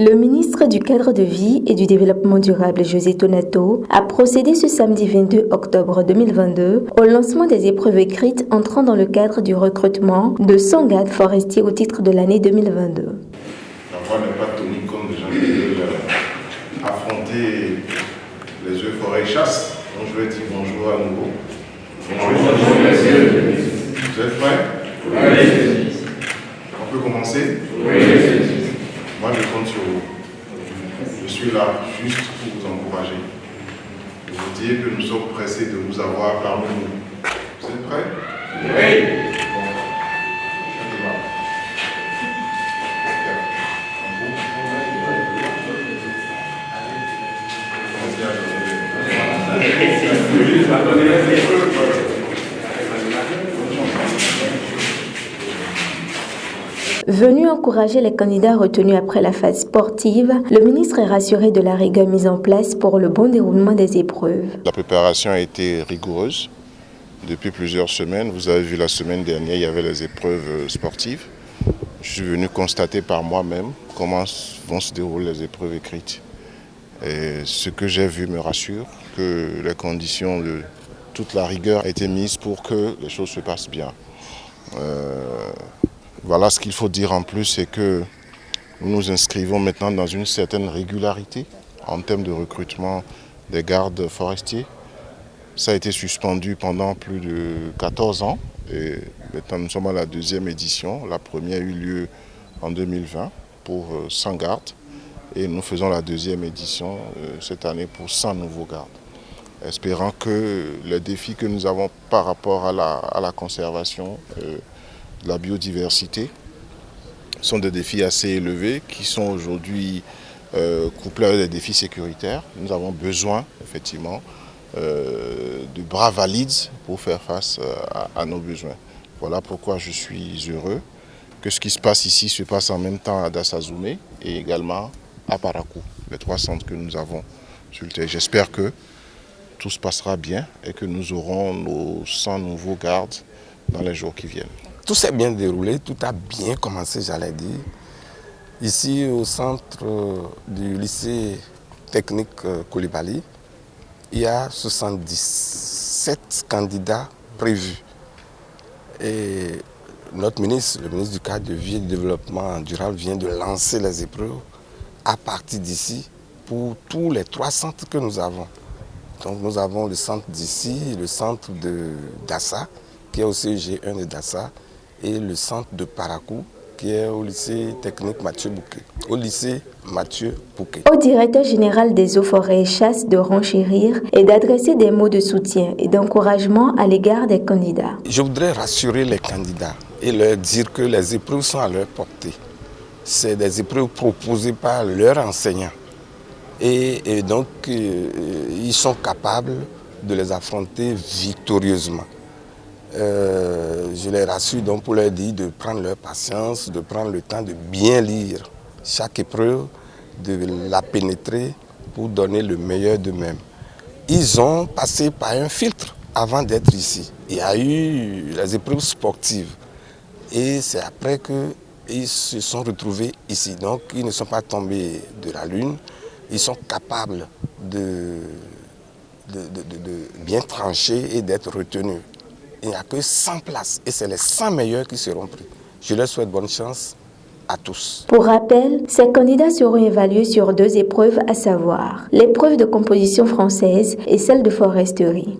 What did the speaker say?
Le ministre du Cadre de vie et du Développement durable, José Tonato, a procédé ce samedi 22 octobre 2022 au lancement des épreuves écrites entrant dans le cadre du recrutement de 100 gardes forestiers au titre de l'année 2022. La voie n'est pas tonique comme les gens qui veulent affronter les jeux forêt-chasse. Donc je vais dire bonjour à nouveau. Bonjour, messieurs. Vous êtes prêts? Oui. On peut commencer? Oui. Moi, je compte sur vous. Je suis là juste pour vous encourager. Et vous dire que nous sommes pressés de vous avoir parmi nous. Vous êtes prêts? Oui. Venu encourager les candidats retenus après la phase sportive, le ministre est rassuré de la rigueur mise en place pour le bon déroulement des épreuves. La préparation a été rigoureuse depuis plusieurs semaines. Vous avez vu la semaine dernière, il y avait les épreuves sportives. Je suis venu constater par moi-même comment vont se dérouler les épreuves écrites. Et ce que j'ai vu me rassure que les conditions de toute la rigueur ont été mises pour que les choses se passent bien. Voilà ce qu'il faut dire en plus, c'est que nous nous inscrivons maintenant dans une certaine régularité en termes de recrutement des gardes forestiers. Ça a été suspendu pendant plus de 14 ans et maintenant nous sommes à la deuxième édition. La première a eu lieu en 2020 pour 100 gardes et nous faisons la deuxième édition cette année pour 100 nouveaux gardes. Espérant que les défis que nous avons par rapport à la conservation de la biodiversité sont des défis assez élevés qui sont aujourd'hui couplés à des défis sécuritaires. Nous avons besoin effectivement de bras valides pour faire face à nos besoins. Voilà pourquoi je suis heureux que ce qui se passe ici se passe en même temps à Dassazoumé et également à Parakou, les 3 centres que nous avons sur le terrain. J'espère que tout se passera bien et que nous aurons nos 100 nouveaux gardes dans les jours qui viennent. Tout s'est bien déroulé, tout a bien commencé, j'allais dire. Ici, au centre du lycée technique Koulibaly, il y a 77 candidats prévus. Et notre ministre, le ministre du Cadre de vie et du Développement durable, vient de lancer les épreuves à partir d'ici pour tous les 3 centres que nous avons. Donc nous avons le centre d'ici, le centre de Dassa, qui est au CEG1 de Dassa, et le centre de Parakou, qui est au lycée technique Mathieu Bouquet. Au lycée Mathieu Bouquet. Au directeur général des eaux, forêts et chasse de renchérir et d'adresser des mots de soutien et d'encouragement à l'égard des candidats. Je voudrais rassurer les candidats et leur dire que les épreuves sont à leur portée. C'est des épreuves proposées par leurs enseignants. Et donc, ils sont capables de les affronter victorieusement. Je les rassure donc pour leur dire de prendre leur patience, de prendre le temps de bien lire chaque épreuve, de la pénétrer pour donner le meilleur d'eux-mêmes. Ils ont passé par un filtre avant d'être ici. Il y a eu les épreuves sportives et c'est après qu'ils se sont retrouvés ici. Donc ils ne sont pas tombés de la lune, ils sont capables de bien trancher et d'être retenus. Il n'y a que 100 places et c'est les 100 meilleurs qui seront pris. Je leur souhaite bonne chance à tous. Pour rappel, ces candidats seront évalués sur 2 épreuves, à savoir l'épreuve de composition française et celle de foresterie.